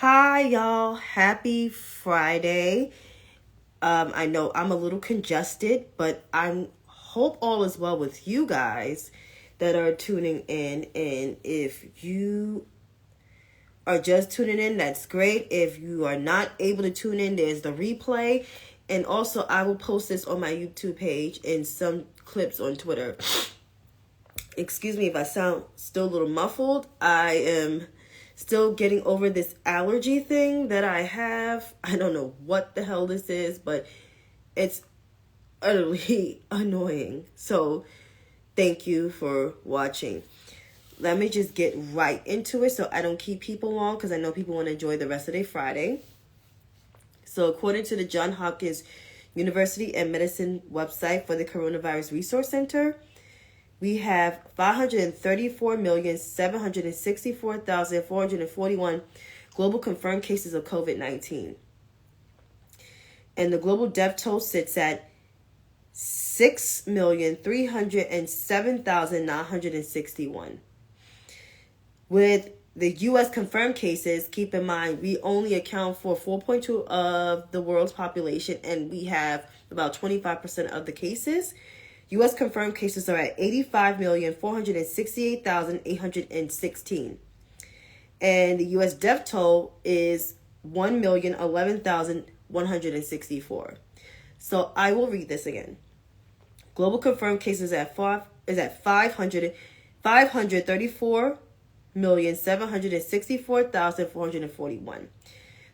Hi, y'all. Happy Friday. I know I'm a little congested, but I hope all is well with you guys that are tuning in. And if you are just tuning in, that's great. If you are not able to tune in, there's the replay. And also, I will post this on my YouTube page and some clips on Twitter. Excuse me if I sound still a little muffled. I am still getting over this allergy thing that I have. I don't know what the hell this is, but it's utterly annoying. So thank you for watching. Let me just get right into it so I don't keep people long, because I know people want to enjoy the rest of their Friday. So according to the Johns Hopkins University and Medicine website for the Coronavirus Resource Center, we have 534,764,441 global confirmed cases of COVID-19. And the global death toll sits at 6,307,961. With the U.S. confirmed cases, keep in mind, we only account for 4.2% of the world's population, and we have about 25% of the cases. U.S. confirmed cases are at 85,468,816. And the U.S. death toll is 1,011,164. So I will read this again. Global confirmed cases is at 534,764,441.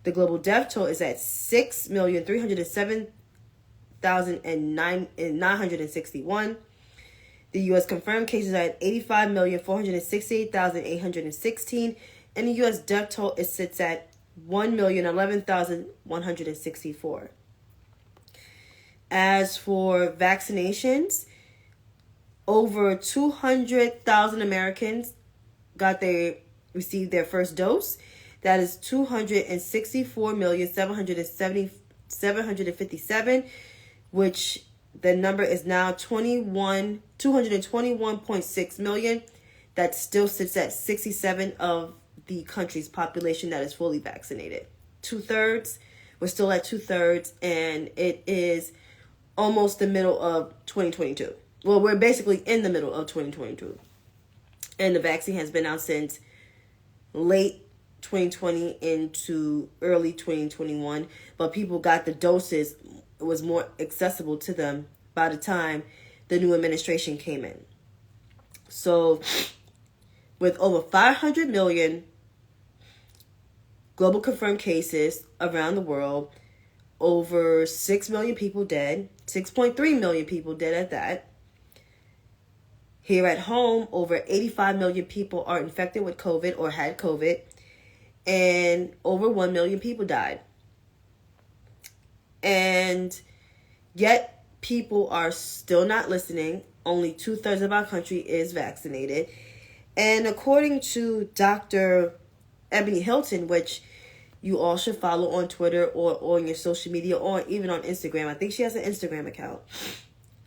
The global death toll is at 6,307,961. The U.S. confirmed cases are at 85,468,816, and the U.S. death toll sits at 1,011,164. As for vaccinations, over 200,000 Americans received their first dose. That is 264,757,757, which the number is now 221.6 million. That still sits at 67% of the country's population that is fully vaccinated. We're still at 2/3, and it is almost the middle of 2022. Well, we're basically in the middle of 2022. And the vaccine has been out since late 2020 into early 2021. But people got the doses. It was more accessible to them by the time the new administration came in. So with over 500 million global confirmed cases around the world, over 6 million people dead, 6.3 million people dead at that. Here at home, over 85 million people are infected with COVID or had COVID, and over 1 million people died. And yet people are still not listening. Only 2/3 of our country is vaccinated. And according to Dr. Ebony Hilton, which you all should follow on Twitter or on your social media or even on Instagram. I think she has an Instagram account.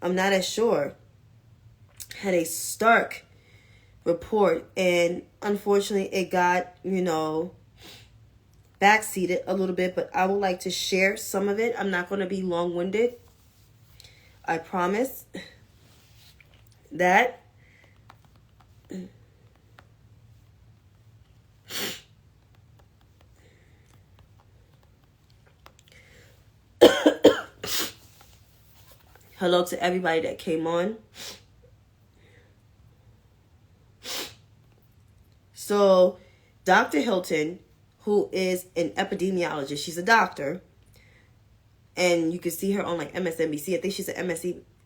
I'm not as sure. Had a stark report, and unfortunately it got, backseated a little bit, but I would like to share some of it. I'm not going to be long-winded. I promise that. Hello to everybody that came on. So, Dr. Hilton, who is an epidemiologist, she's a doctor, and you can see her on MSNBC. I think she's an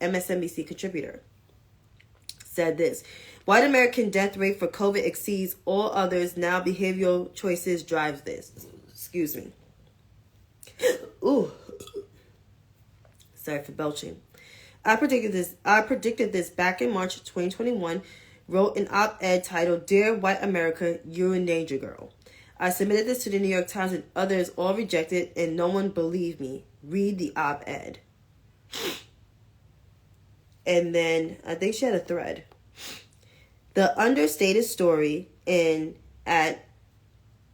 MSNBC contributor. Said this: white American death rate for COVID exceeds all others. Now behavioral choices drives this. Excuse me. Ooh. Sorry for belching. I predicted this back in March 2021. Wrote an op-ed titled, "Dear White America, You're in Danger, Girl." I submitted this to the New York Times, and others all rejected, and no one believed me. Read the op-ed. And then I think she had a thread. The understated story at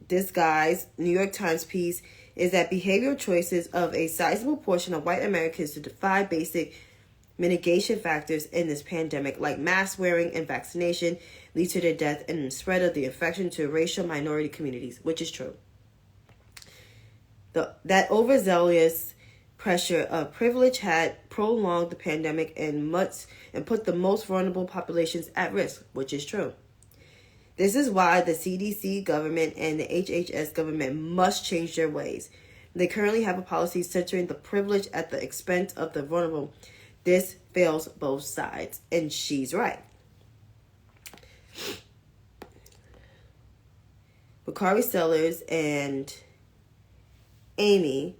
this guy's New York Times piece is that behavioral choices of a sizable portion of white Americans to defy basic mitigation factors in this pandemic, like mask wearing and vaccination, lead to the death and the spread of the infection to racial minority communities, which is true. That overzealous pressure of privilege had prolonged the pandemic and put the most vulnerable populations at risk, which is true. This is why the CDC government and the HHS government must change their ways. They currently have a policy centering the privilege at the expense of the vulnerable. This fails both sides, and she's right. Bakari Sellers and Amy,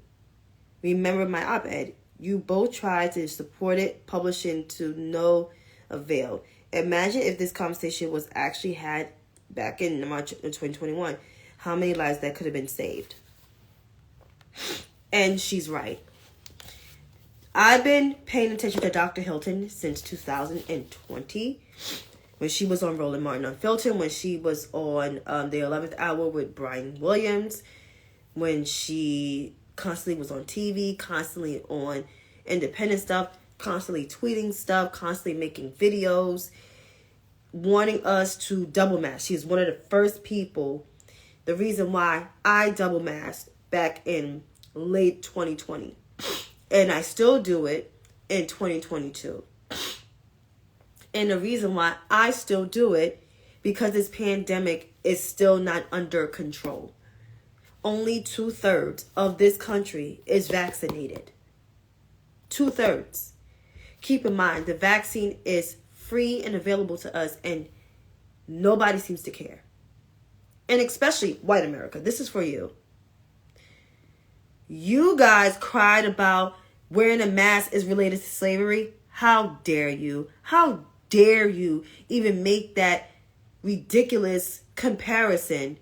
remember my op-ed. You both tried to support it, publishing to no avail. Imagine if this conversation was actually had back in March of 2021. How many lives that could have been saved? And she's right. I've been paying attention to Dr. Hilton since 2020. When she was on Roland Martin Unfiltered, when she was on the 11th Hour with Brian Williams, when she constantly was on TV, constantly on independent stuff, constantly tweeting stuff, constantly making videos, wanting us to double mask. She was one of the first people. The reason why I double masked back in late 2020. And I still do it in 2022. And the reason why I still do it, because this pandemic is still not under control. Only 2/3 of this country is vaccinated. 2/3. Keep in mind, the vaccine is free and available to us, and nobody seems to care. And especially white America. This is for you. You guys cried about wearing a mask is related to slavery. How dare you? How dare you even make that ridiculous comparison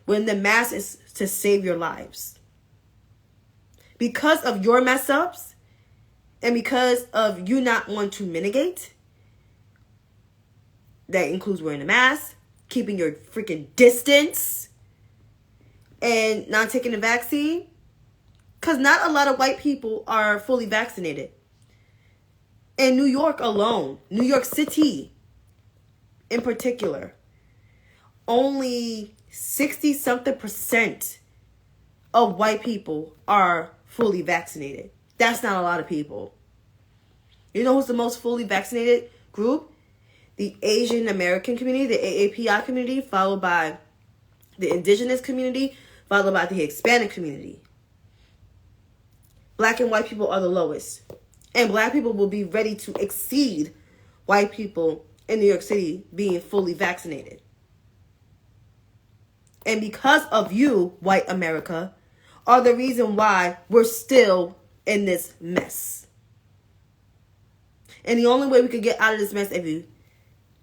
when the mask is to save your lives? Because of your mess ups and because of you not wanting to mitigate, that includes wearing a mask, keeping your freaking distance, and not taking the vaccine. Because not a lot of white people are fully vaccinated. In New York alone, New York City in particular, only 60-something% of white people are fully vaccinated. That's not a lot of people. You know who's the most fully vaccinated group? The Asian American community, the AAPI community, followed by the indigenous community, followed by the Hispanic community. Black and white people are the lowest. And black people will be ready to exceed white people in New York City being fully vaccinated. And because of you, white America, are the reason why we're still in this mess. And the only way we could get out of this mess is if you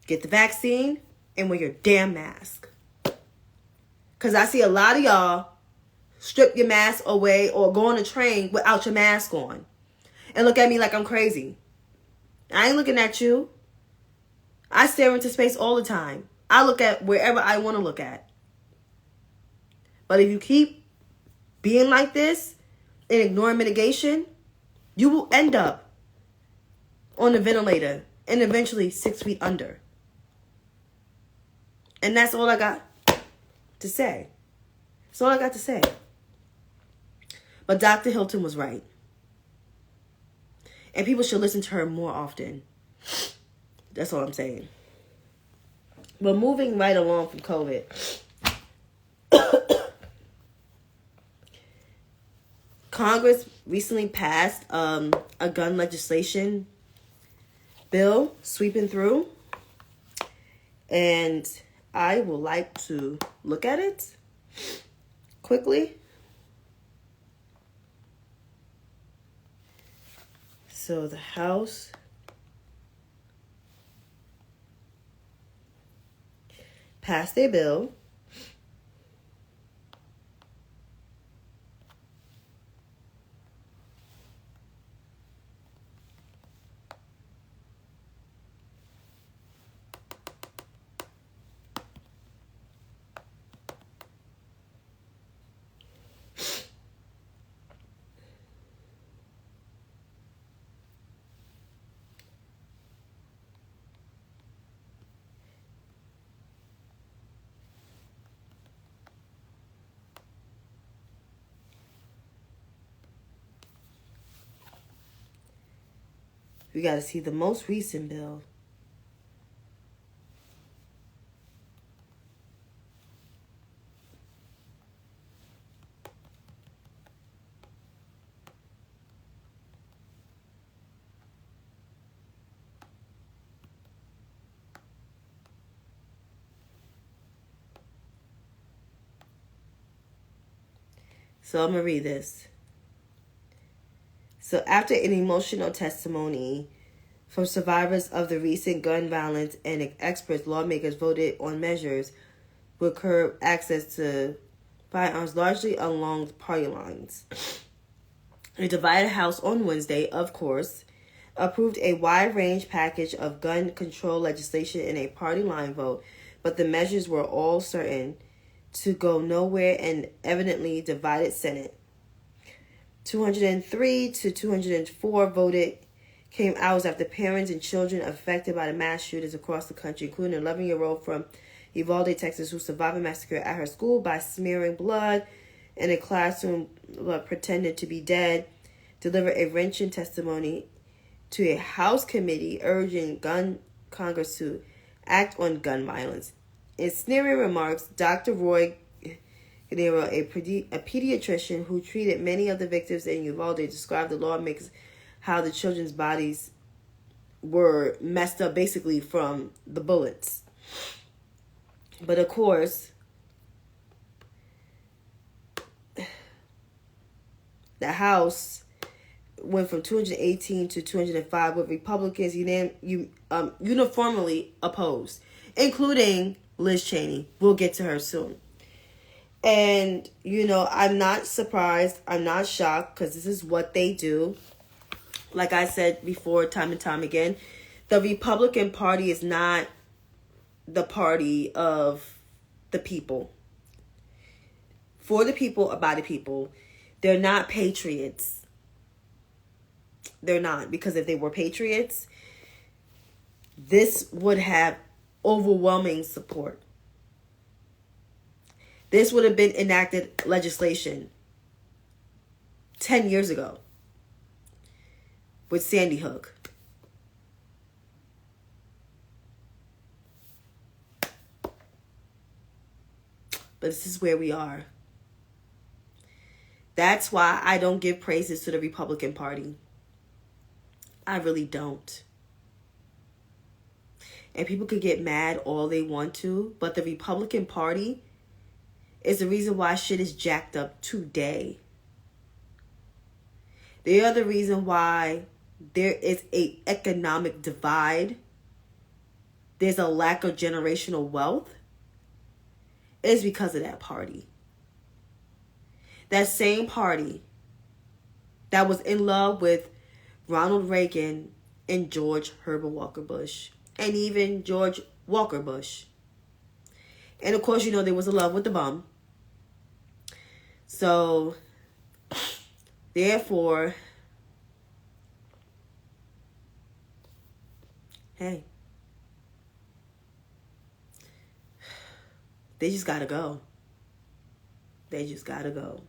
get the vaccine and wear your damn mask. Because I see a lot of y'all strip your mask away or go on a train without your mask on. And look at me like I'm crazy. I ain't looking at you. I stare into space all the time. I look at wherever I want to look at. But if you keep being like this and ignoring mitigation, you will end up on the ventilator and eventually 6 feet under. And that's all I got to say. That's all I got to say. But Dr. Hilton was right. And people should listen to her more often. That's all I'm saying. But moving right along from COVID. Congress recently passed a gun legislation bill sweeping through. And I would like to look at it quickly. So the House passed a bill We got to see the most recent bill. So I'm going to read this. So after an emotional testimony from survivors of the recent gun violence and experts, lawmakers voted on measures would curb access to firearms largely along party lines. A divided House on Wednesday, of course, approved a wide-range package of gun control legislation in a party line vote, but the measures were all certain to go nowhere and evidently divided Senate. 203 to 204 voted came hours after parents and children affected by the mass shootings across the country, including an 11-year-old from Uvalde, Texas, who survived a massacre at her school by smearing blood in a classroom, pretended to be dead, delivered a wrenching testimony to a House committee urging Congress to act on gun violence. In sneering remarks, Dr. Roy Guerrero, a pediatrician who treated many of the victims in Uvalde, described the lawmakers how the children's bodies were messed up basically from the bullets. But of course, the House went from 218 to 205 with Republicans uniformly opposed, including Liz Cheney. We'll get to her soon. And, I'm not surprised. I'm not shocked because this is what they do. Like I said before, time and time again, the Republican Party is not the party of the people. For the people, by the people. They're not patriots. They're not. Because if they were patriots, this would have overwhelming support. This would have been enacted legislation 10 years ago with Sandy Hook. But this is where we are. That's why I don't give praises to the Republican Party. I really don't. And people could get mad all they want to, but the Republican Party is the reason why shit is jacked up today. They are the reason why there is an economic divide. There's a lack of generational wealth. It is because of that party. That same party that was in love with Ronald Reagan and George Herbert Walker Bush. And even George Walker Bush. And of course, there was a love with the bum. So, therefore, hey, they just gotta go. They just gotta go.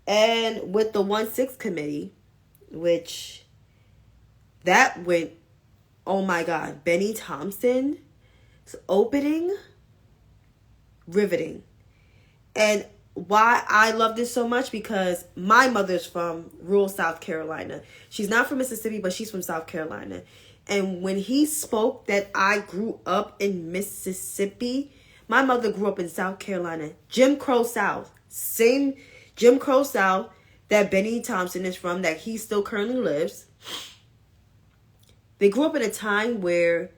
And with the 1-6 committee, which that went, oh my God, Benny Thompson's opening, riveting. And why I love this so much, because my mother's from rural South Carolina. She's not from Mississippi, but she's from South Carolina. And when he spoke that I grew up in Mississippi, my mother grew up in South Carolina. Jim Crow South. Same Jim Crow South that Benny Thompson is from, that he still currently lives. They grew up in a time where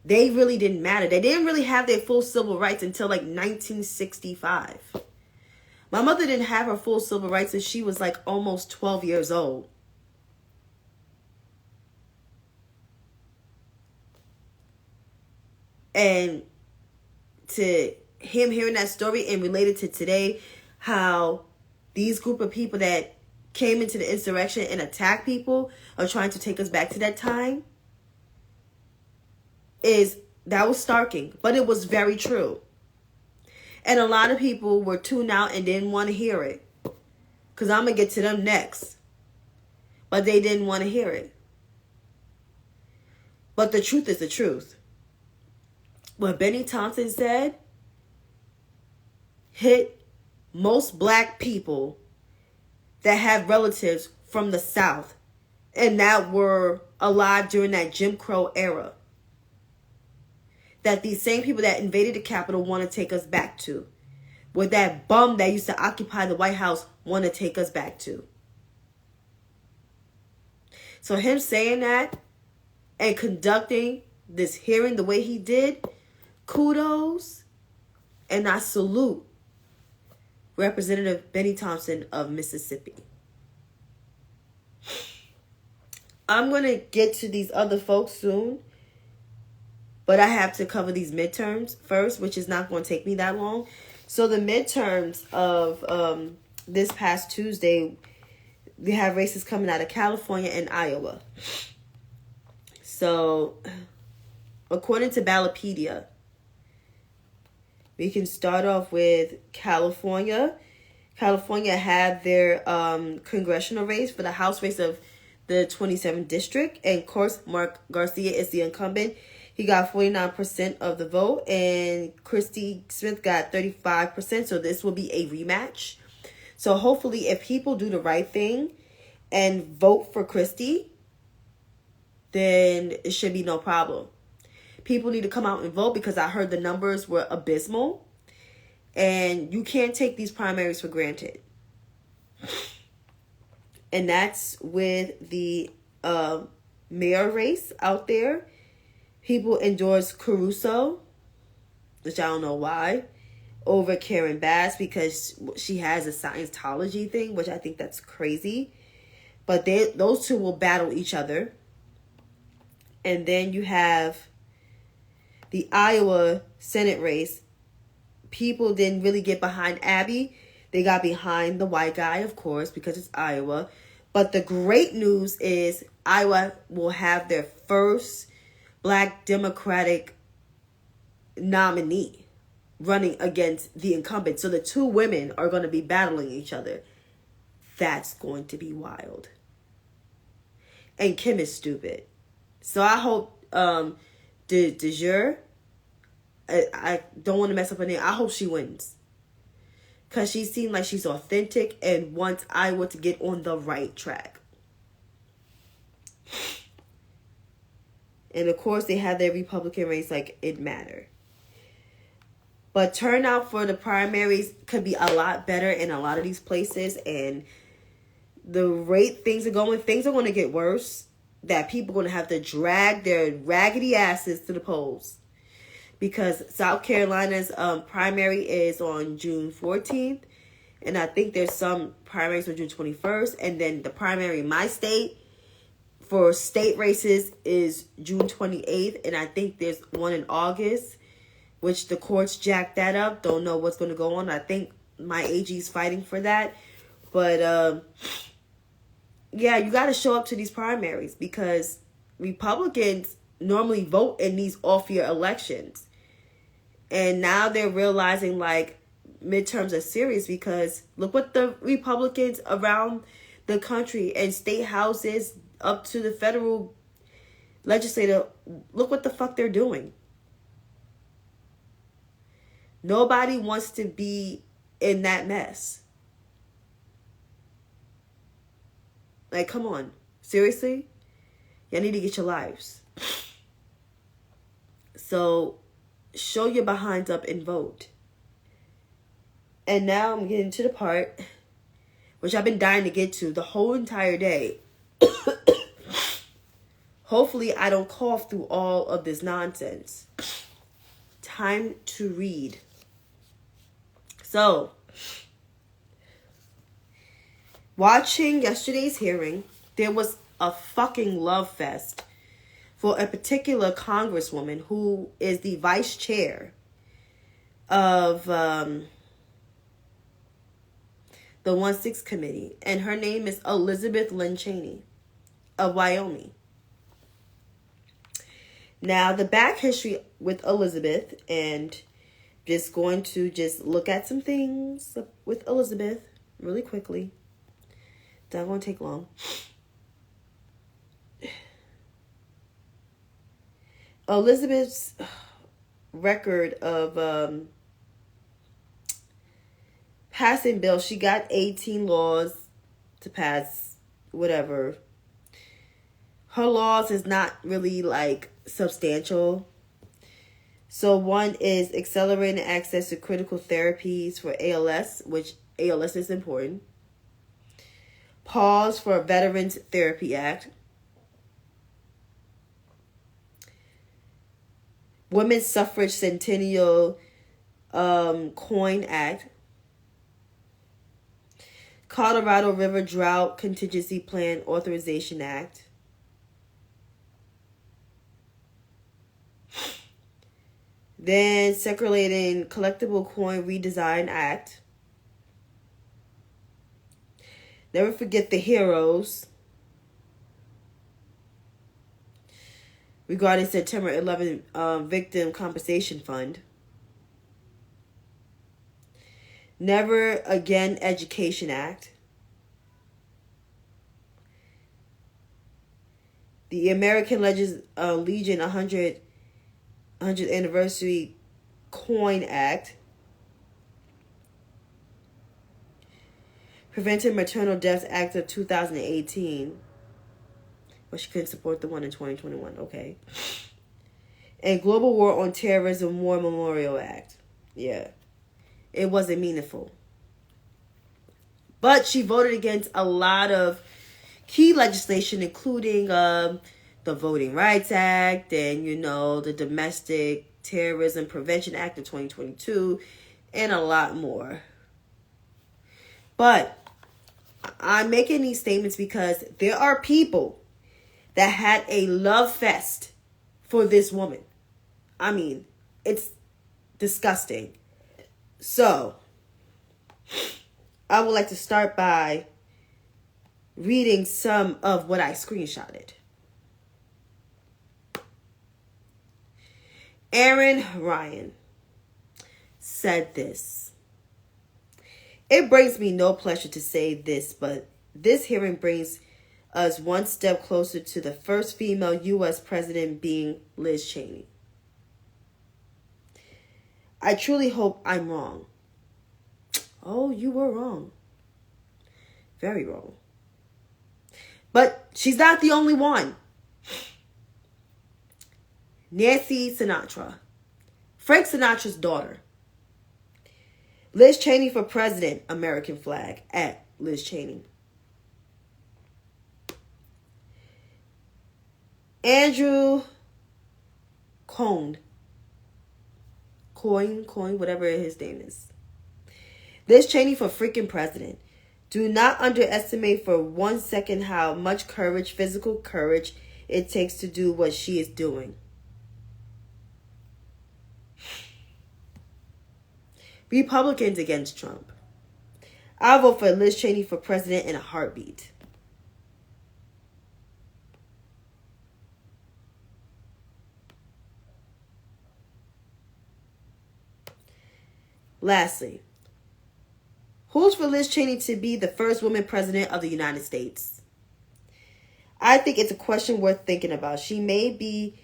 they really didn't matter. They didn't really have their full civil rights until like 1965. My mother didn't have her full civil rights until she was like almost 12 years old. And to him hearing that story and related to today, how these group of people that came into the insurrection and attacked people are trying to take us back to that time, that was starking, but it was very true. And a lot of people were tuned out and didn't want to hear it, because I'm going to get to them next. But they didn't want to hear it. But the truth is the truth. What Benny Thompson said hit most black people that have relatives from the South and that were alive during that Jim Crow era. That these same people that invaded the Capitol want to take us back to. What that bum that used to occupy the White House want to take us back to. So him saying that and conducting this hearing the way he did, kudos, and I salute Representative Benny Thompson of Mississippi. I'm going to get to these other folks soon, but I have to cover these midterms first, which is not going to take me that long. So the midterms of this past Tuesday, we have races coming out of California and Iowa. So, according to Ballotpedia, we can start off with California. California had their congressional race for the House race of the 27th district. And of course, Mark Garcia is the incumbent. He got 49% of the vote. And Christy Smith got 35%. So this will be a rematch. So hopefully if people do the right thing and vote for Christy, then it should be no problem. People need to come out and vote because I heard the numbers were abysmal. And you can't take these primaries for granted. And that's with the mayor race out there. People endorse Caruso, which I don't know why, over Karen Bass because she has a Scientology thing, which I think that's crazy. But those two will battle each other. And then you have the Iowa Senate race. People didn't really get behind Abby. They got behind the white guy, of course, because it's Iowa. But the great news is Iowa will have their first Black Democratic nominee running against the incumbent. So the two women are going to be battling each other. That's going to be wild. And Kim is stupid. So I hope De Jure, I don't want to mess up her name. I hope she wins. Because she seemed like she's authentic and wants Iowa to get on the right track. And of course, they have their Republican race like it mattered. But turnout for the primaries could be a lot better in a lot of these places. And the rate things are going to get worse. That people are going to have to drag their raggedy asses to the polls. Because South Carolina's primary is on June 14th. And I think there's some primaries on June 21st. And then the primary in my state for state races is June 28th. And I think there's one in August, which the courts jacked that up. Don't know what's going to go on. I think my AG is fighting for that. But, yeah, you got to show up to these primaries because Republicans normally vote in these off-year elections. And now they're realizing, like, midterms are serious because look what the Republicans around the country and state houses up to the federal legislature, look what the fuck they're doing. Nobody wants to be in that mess. Like, come on. Seriously? Y'all need to get your lives. So, show your behinds up and vote. And now I'm getting to the part, which I've been dying to get to the whole entire day. Hopefully, I don't cough through all of this nonsense. Time to read. So, watching yesterday's hearing, there was a fucking love fest for a particular congresswoman who is the vice chair of the 1-6 committee. And her name is Elizabeth Lynn Cheney of Wyoming. Now, the back history with Elizabeth, and just going to just look at some things with Elizabeth really quickly. Not going to take long. Elizabeth's record of passing bills, she got 18 laws to pass, whatever. Her laws is not really like substantial. So one is accelerating access to critical therapies for ALS, which ALS is important. Pause for Veterans Therapy Act. Women's Suffrage Centennial Coin Act. Colorado River Drought Contingency Plan Authorization Act. Then Circulating Collectible Coin Redesign Act. Never Forget the Heroes. Regarding September 11 Victim Compensation Fund. Never Again Education Act. The American Legion 100th Anniversary Coin Act. Preventing Maternal Deaths Act of 2018. But she couldn't support the one in 2021. Okay. And Global War on Terrorism War Memorial Act. Yeah. It wasn't meaningful. But she voted against a lot of key legislation, including the Voting Rights Act and, the Domestic Terrorism Prevention Act of 2022 and a lot more. But I'm making these statements because there are people that had a love fest for this woman. I mean, it's disgusting. So, I would like to start by reading some of what I screenshotted. Aaron Ryan said this. It brings me no pleasure to say this, but this hearing brings us one step closer to the first female U.S. president being Liz Cheney. I truly hope I'm wrong. Oh, you were wrong. Very wrong. But she's not the only one. Nancy Sinatra. Frank Sinatra's daughter. Liz Cheney for president. American flag. At Liz Cheney. Andrew Coyne, whatever his name is. Liz Cheney for freaking president. Do not underestimate for 1 second how much courage, physical courage, it takes to do what she is doing. Republicans against Trump. I'll vote for Liz Cheney for president in a heartbeat. Lastly, who's for Liz Cheney to be the first woman president of the United States? I think it's a question worth thinking about. She may be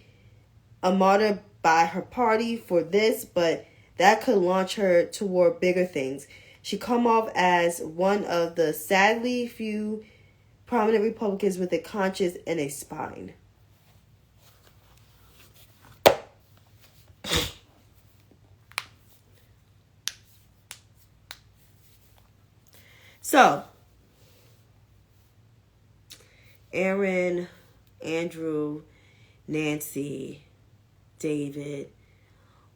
a martyr by her party for this, but that could launch her toward bigger things. She come off as one of the sadly few prominent Republicans with a conscience and a spine. So, Aaron, Andrew, Nancy, David,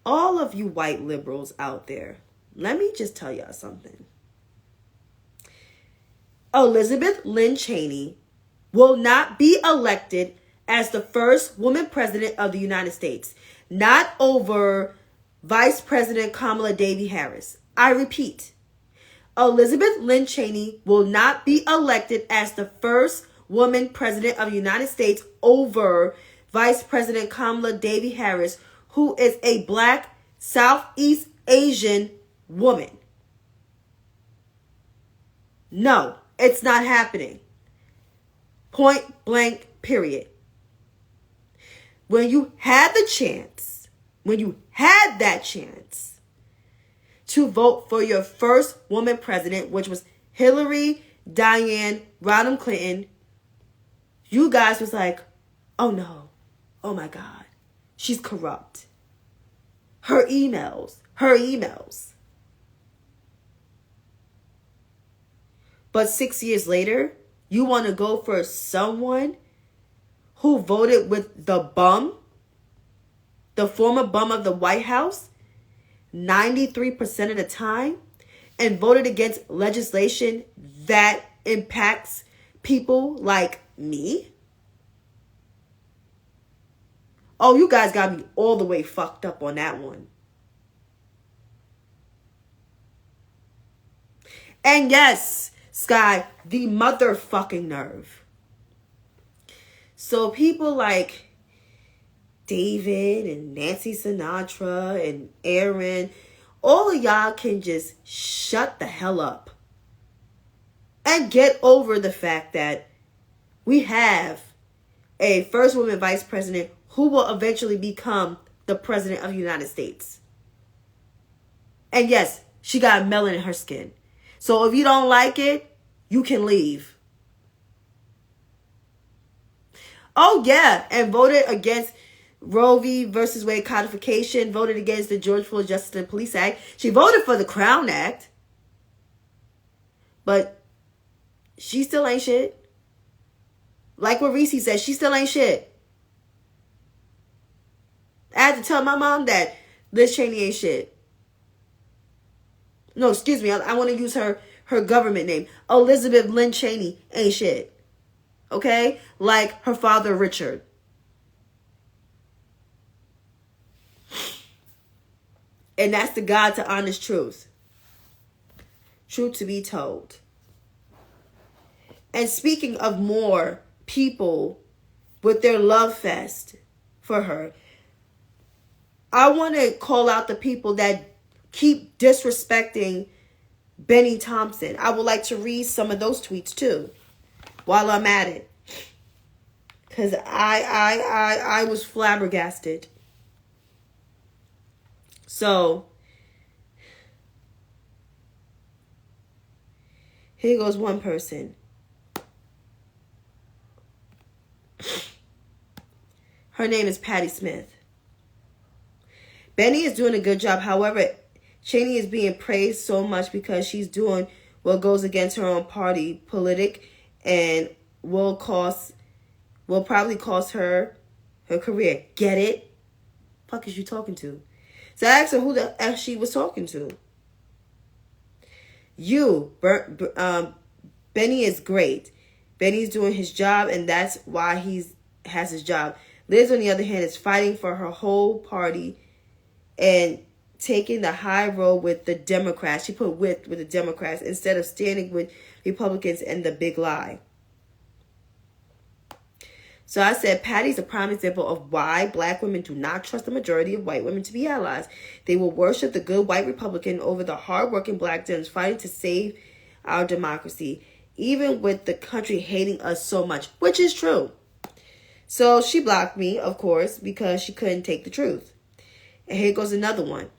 all of you white liberals out there, let me just tell y'all something. Elizabeth Lynn Cheney will not be elected as the first woman president of the United States, not over Vice President Kamala Devi Harris. I repeat, Elizabeth Lynn Cheney will not be elected as the first woman president of the United States over Vice President Kamala Devi Harris, who is a black Southeast Asian woman. No, it's not happening. Point blank, period. when you had the chance, when you had that chance to vote for your first woman president, which was Hillary Diane Rodham Clinton, you guys was like, oh no, oh my God, she's corrupt. Her emails. But 6 years later, you want to go for someone who voted with the bum, the former bum of the White House, 93% of the time, and voted against legislation that impacts people like me? Oh, you guys got me all the way fucked up on that one. And yes, Sky, the motherfucking nerve. So people like David and Nancy Sinatra and Aaron, all of y'all can just shut the hell up and get over the fact that we have a first woman vice president who will eventually become the president of the United States. And yes, she got melanin in her skin. So if you don't like it, you can leave. Oh yeah, and voted against Roe v. versus Wade codification, voted against the George Floyd Justice and Police Act. She voted for the Crown Act. But she still ain't shit. Like what Reese said, she still ain't shit. I had to tell my mom that Liz Cheney ain't shit. No, excuse me. I want to use her government name. Elizabeth Lynn Cheney ain't shit. Okay? Like her father, Richard. And that's the God to honest truth. Truth to be told. And speaking of more people with their love fest for her, I want to call out the people that keep disrespecting Benny Thompson. I would like to read some of those tweets too while I'm at it. Because I was flabbergasted. So, here goes one person. Her name is Patty Smith. Benny is doing a good job. However, Cheney is being praised so much because she's doing what goes against her own party politic and will probably cost her career. Get it? Fuck is you talking to? So I asked her who the F she was talking to. Benny is great. Benny's doing his job, and that's why he has his job. Liz, on the other hand, is fighting for her whole party and taking the high road with the Democrats. She put with the Democrats instead of standing with Republicans and the big lie. So I said, Patty's a prime example of why black women do not trust the majority of white women to be allies. They will worship the good white Republican over the hardworking black Dems fighting to save our democracy, even with the country hating us so much, which is true. So she blocked me, of course, because she couldn't take the truth. And here goes another one.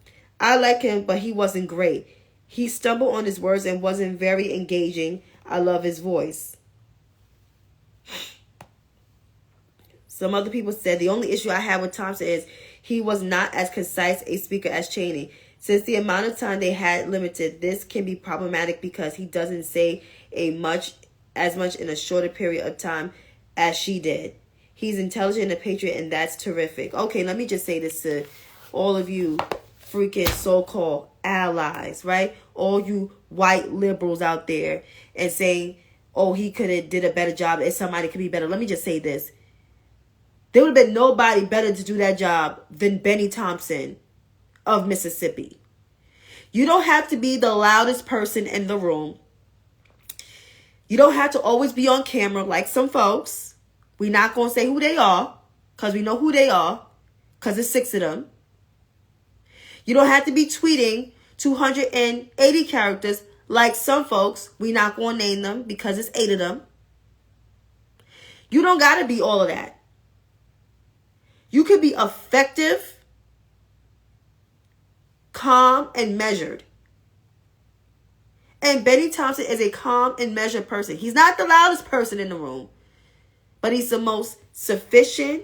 I like him, but he wasn't great. He stumbled on his words and wasn't very engaging. I love his voice. Some other people said the only issue I have with Thompson is he was not as concise a speaker as Cheney. Since the amount of time they had limited, this can be problematic because he doesn't say as much in a shorter period of time as she did. He's intelligent and a patriot, and that's terrific. Okay, let me just say this to all of you freaking so-called allies, right? All you white liberals out there and saying, oh, he could have did a better job and somebody could be better. Let me just say this. There would have been nobody better to do that job than Benny Thompson of Mississippi. You don't have to be the loudest person in the room. You don't have to always be on camera like some folks. We're not going to say who they are because we know who they are because there's 6 of them. You don't have to be tweeting 280 characters like some folks. We're not going to name them because it's 8 of them. You don't got to be all of that. You could be effective, calm, and measured. And Benny Thompson is a calm and measured person. He's not the loudest person in the room, but he's the most sufficient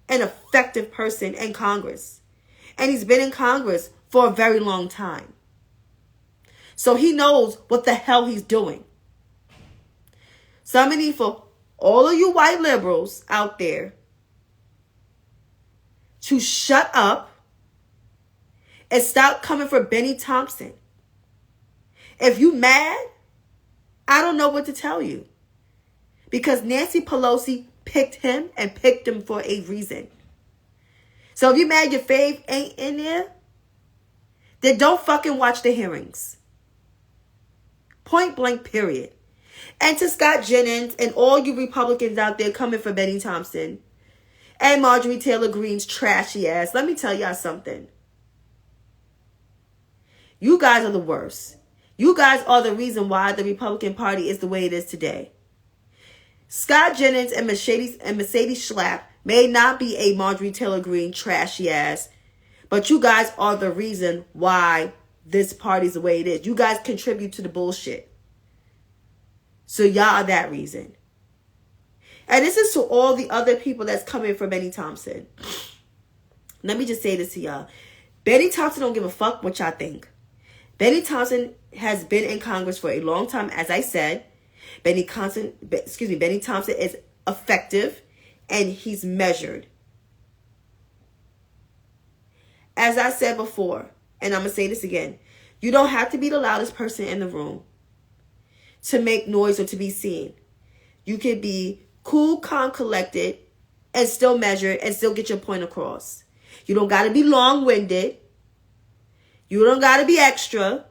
and effective person in Congress. And he's been in Congress for a very long time. So he knows what the hell he's doing. So I'm going to need for all of you white liberals out there to shut up and stop coming for Benny Thompson. If you mad, I don't know what to tell you. Because Nancy Pelosi picked him and picked him for a reason. So if you mad your fave ain't in there, then don't fucking watch the hearings. Point blank, period. And to Scott Jennings and all you Republicans out there coming for Benny Thompson and Marjorie Taylor Greene's trashy ass, let me tell y'all something. You guys are the worst. You guys are the reason why the Republican Party is the way it is today. Scott Jennings and Mercedes Schlapp may not be a Marjorie Taylor Greene trashy ass, but you guys are the reason why this party's the way it is. You guys contribute to the bullshit. So y'all are that reason. And this is to all the other people that's coming for Benny Thompson. Let me just say this to y'all. Benny Thompson don't give a fuck what y'all think. Benny Thompson has been in Congress for a long time, as I said. Benny Thompson is effective and he's measured. As I said before, and I'm going to say this again, you don't have to be the loudest person in the room to make noise or to be seen. You can be cool, calm, collected, and still measured and still get your point across. You don't got to be long-winded. You don't got to be extra.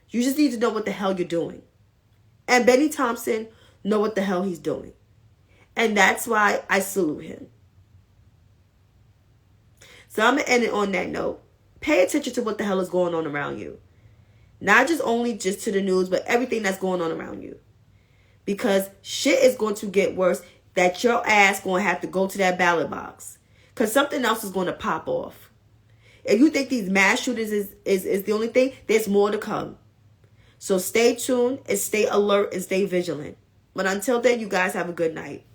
You just need to know what the hell you're doing. And Benny Thompson know what the hell he's doing. And that's why I salute him. So I'm going to end it on that note. Pay attention to what the hell is going on around you. Not just only just to the news, but everything that's going on around you. Because shit is going to get worse that your ass going to have to go to that ballot box. Because something else is going to pop off. If you think these mass shootings is the only thing, there's more to come. So stay tuned and stay alert and stay vigilant. But until then, you guys have a good night.